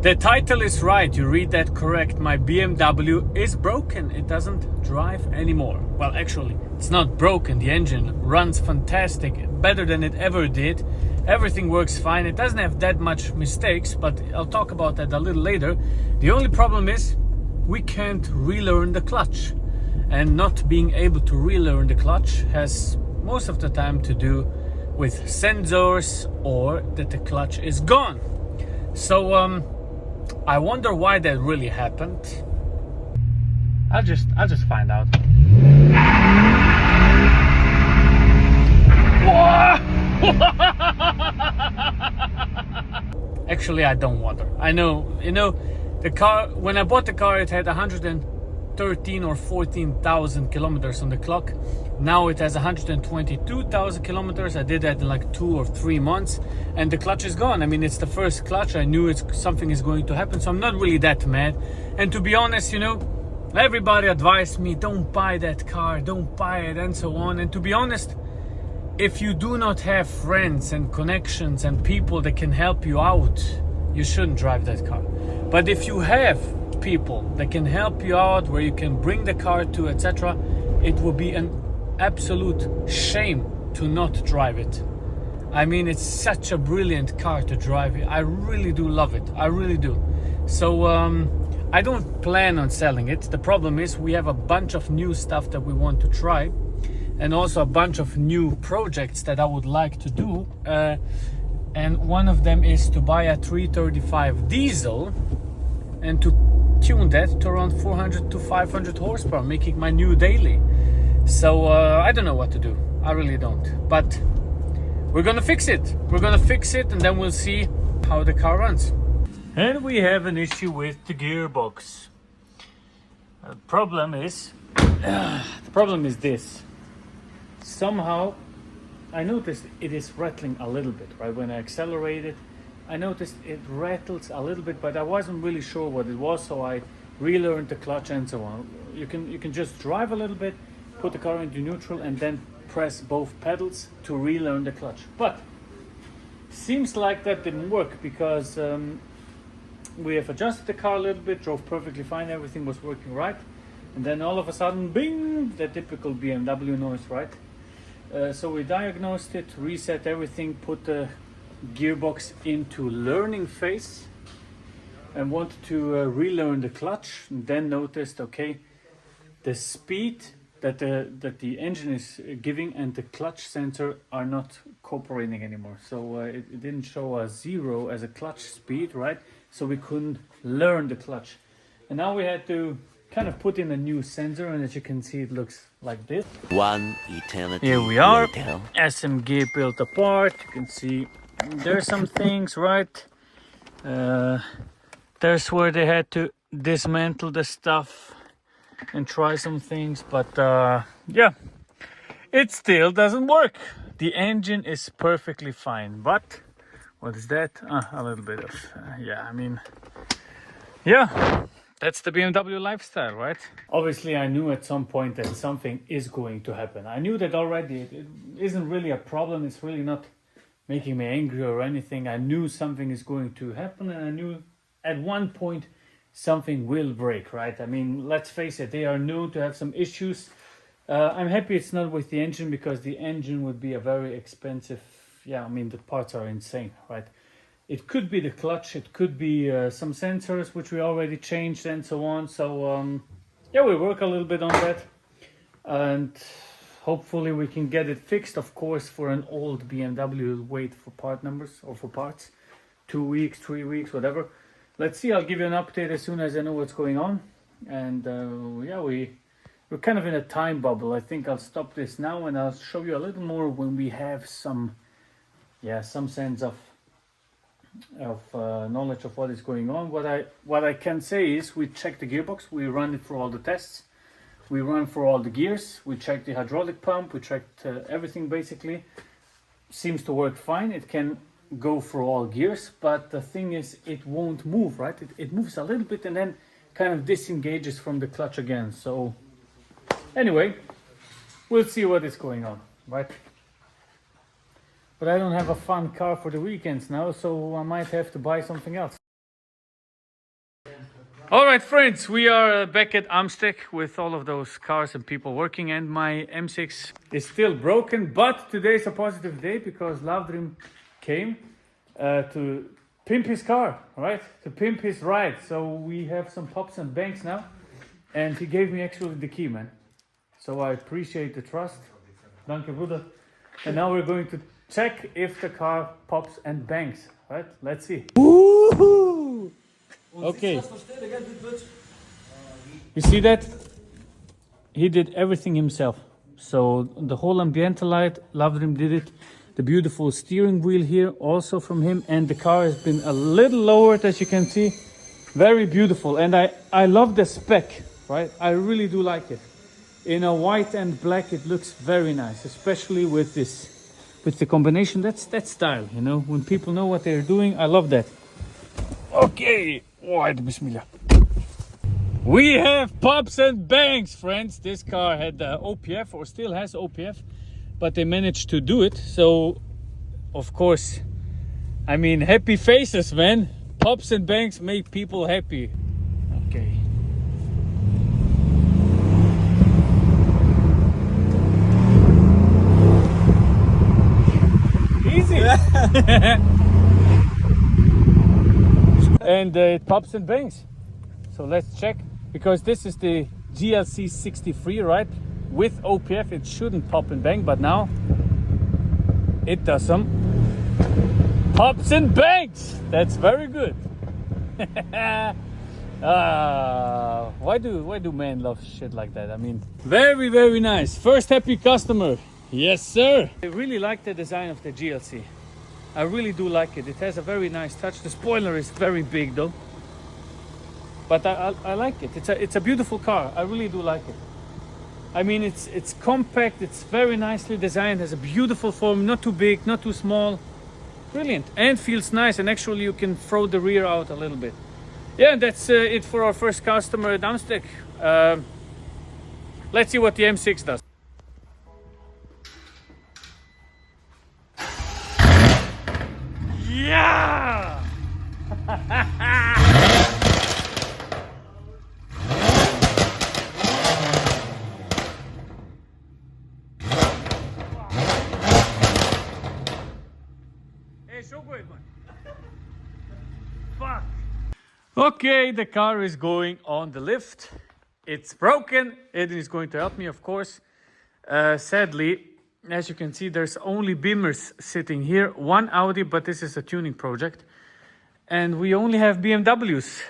The title is right, you read that correct. My BMW is broken, it doesn't drive anymore. Well, actually, it's not broken, the engine runs fantastic, better than it ever did. Everything works fine, it doesn't have that much mistakes, but I'll talk about that a little later. The only problem is, we can't relearn the clutch. And not being able to relearn the clutch has most of the time to do with sensors or that the clutch is gone. So, I wonder why that really happened. I'll just find out. Actually, I don't wonder. I know, the car, when I bought the car, it had 113 or 14,000 kilometers on the clock. Now it has 122,000 kilometers. I did that in like 2 or 3 months, and the clutch is gone. I mean, it's the first clutch. I knew something is going to happen, so I'm not really that mad. And to be honest, everybody advised me, don't buy that car, don't buy it, and so on. And to be honest, if you do not have friends and connections and people that can help you out, you shouldn't drive that car. But if you have people that can help you out, where you can bring the car to, etc., it would be an absolute shame to not drive it. I mean, it's such a brilliant car to drive. I really do love it. I really do. So I don't plan on selling it. The problem is we have a bunch of new stuff that we want to try, and also a bunch of new projects that I would like to do. And one of them is to buy a 335 diesel and to tune that to around 400 to 500 horsepower, making my new daily. So I don't know what to do. I really don't. But we're gonna fix it. We're gonna fix it, and then we'll see how the car runs. And we have an issue with the gearbox. The problem is this. Somehow I noticed it is rattling a little bit, right? When I accelerate it, I noticed it rattles a little bit, but I wasn't really sure what it was, so I relearned the clutch and so on. You can just drive a little bit, put the car into neutral, and then press both pedals to relearn the clutch. But seems like that didn't work, because we have adjusted the car a little bit, drove perfectly fine, everything was working right, and then all of a sudden, bing, the typical BMW noise, right? So we diagnosed it, reset everything, put the gearbox into learning phase, and wanted to relearn the clutch, and then noticed, okay, the speed that the engine is giving and the clutch sensor are not cooperating anymore. So it didn't show a 0 as a clutch speed, right? So we couldn't learn the clutch. And now we had to kind of put in a new sensor, and as you can see, it looks like this. One eternity Here we are, later. SMG built apart. You can see there's some things, right? There's where they had to dismantle the stuff and try some things, but yeah, it still doesn't work. The engine is perfectly fine, but what is that? A little bit of yeah, I mean, yeah, that's the BMW Lifestyle, right? Obviously, I knew at some point that something is going to happen. I knew that already. It isn't really a problem. It's really not making me angry or anything. I knew something is going to happen, and I knew at one point something will break, right? I mean, let's face it, they are known to have some issues. I'm happy it's not with the engine, because the engine would be a very expensive, yeah, I mean, the parts are insane, right? It could be the clutch, it could be some sensors, which we already changed, and so on. So, yeah, we work a little bit on that, and hopefully we can get it fixed. Of course, for an old BMW, wait for part numbers or for parts, 2 weeks, 3 weeks, whatever. Let's see, I'll give you an update as soon as I know what's going on. And yeah, we're kind of in a time bubble. I think I'll stop this now, and I'll show you a little more when we have some sense of knowledge of what is going on. What I can say is we checked the gearbox, we run it for all the tests, we run for all the gears, we checked the hydraulic pump, we checked everything basically. Seems to work fine. It can go for all gears, but the thing is, it won't move, right? It moves a little bit and then kind of disengages from the clutch again. So anyway, we'll see what is going on, right? But I don't have a fun car for the weekends now, so I might have to buy something else. All right, friends, we are back at Amstec with all of those cars and people working, and my M6 is still broken, but today is a positive day because Lavdrim came to pimp his car, right? To pimp his ride. So we have some pops and bangs now, and he gave me actually the key, man. So I appreciate the trust. Danke, Bruder. And now we're going to check if the car pops and bangs, right? Let's see. Woohoo! Okay. You see that? He did everything himself. So the whole ambiental light, Lavdrim did it. The beautiful steering wheel here also from him. And the car has been a little lowered, as you can see. Very beautiful. And I love the spec, right? I really do like it. In a white and black, it looks very nice, especially with this, with the combination. That's style, you know, when people know what they're doing. I love that. Okay. Bismillah. We have pops and bangs, friends. This car had OPF, or still has OPF, but they managed to do it. So, of course, I mean, happy faces, man. Pops and bangs make people happy. Okay. Easy. And it pops and bangs. So let's check, because this is the GLC 63, right? With OPF it shouldn't pop and bang, but now it does some pops and bangs. That's very good. Why do men love shit like that? I mean, very, very nice. First happy customer. Yes, sir. I really like the design of the GLC. I really do like it. It has a very nice touch. The spoiler is very big though, but I like it. It's a beautiful car. I really do like it. I mean, it's compact. It's very nicely designed. Has a beautiful form. Not too big, not too small. Brilliant, and feels nice. And actually, you can throw the rear out a little bit. Yeah, that's it for our first customer at Amstec. Let's see what the M6 does. Yeah! Hey, so good, man. Fuck. Okay, the car is going on the lift. It's broken. Eden is going to help me, of course. Sadly, as you can see, there's only Beamers sitting here. One Audi, but this is a tuning project. And we only have BMWs.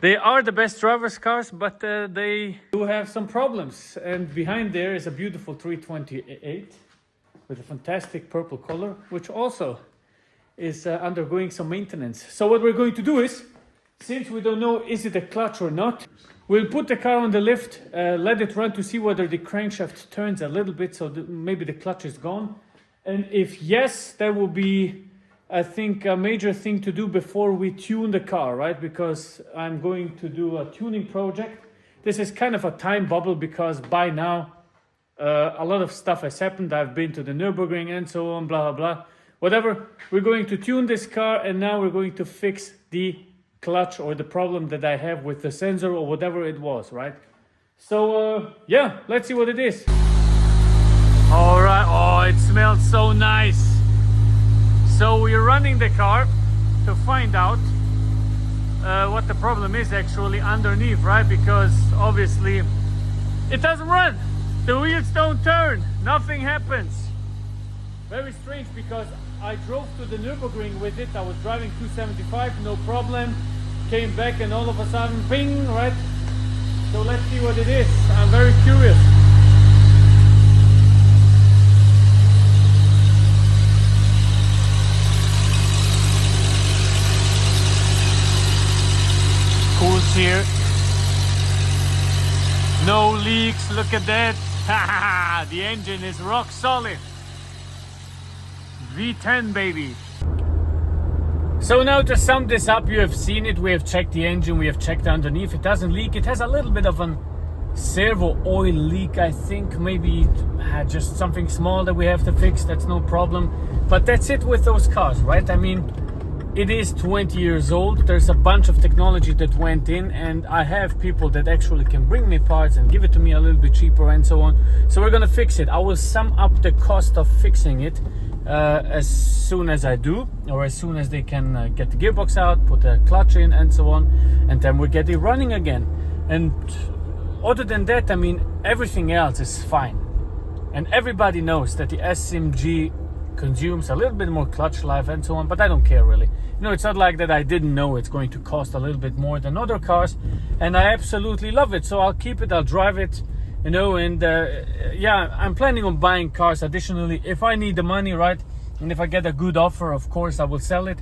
They are the best driver's cars, but they do have some problems. And behind there is a beautiful 328 with a fantastic purple color, which also is undergoing some maintenance. So what we're going to do is, since we don't know is it a clutch or not, we'll put the car on the lift, let it run to see whether the crankshaft turns a little bit, so maybe the clutch is gone. And if yes, that will be, I think, a major thing to do before we tune the car, right? Because I'm going to do a tuning project. This is kind of a time bubble because by now, a lot of stuff has happened. I've been to the Nürburgring and so on, blah, blah, blah. Whatever, we're going to tune this car, and now we're going to fix the clutch or the problem that I have with the sensor or whatever it was, right? So yeah, let's see what it is. All right. Oh, it smells so nice. So we're running the car to find out what the problem is actually underneath, right? Because obviously it doesn't run, the wheels don't turn, nothing happens. Very strange, because I drove to the Nürburgring with it. I was driving 275, no problem. Came back and all of a sudden, ping, right? So let's see what it is. I'm very curious. Cools here. No leaks, look at that. The engine is rock solid. V10, baby. So now to sum this up, you have seen it. We have checked the engine, we have checked underneath. It doesn't leak. It has a little bit of an servo oil leak, I think. Maybe just something small that we have to fix. That's no problem. But that's it with those cars, right? I mean, it is 20 years old. There's a bunch of technology that went in, and I have people that actually can bring me parts and give it to me a little bit cheaper and so on. So we're gonna fix it. I will sum up the cost of fixing it as soon as I do, or as soon as they can get the gearbox out, put a clutch in and so on, and then we get it running again. And other than that, I mean, everything else is fine. And everybody knows that the SMG consumes a little bit more clutch life and so on, but I don't care really. You know, it's not like that I didn't know it's going to cost a little bit more than other cars, and I absolutely love it. So I'll keep it, I'll drive it, you know, and yeah, I'm planning on buying cars additionally if I need the money, right? And if I get a good offer, of course I will sell it,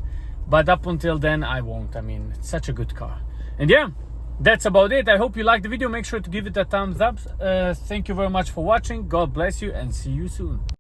but up until then I won't. I mean, it's such a good car. And yeah, that's about it. I hope you liked the video. Make sure to give it a thumbs up. Thank you very much for watching. God bless you and see you soon.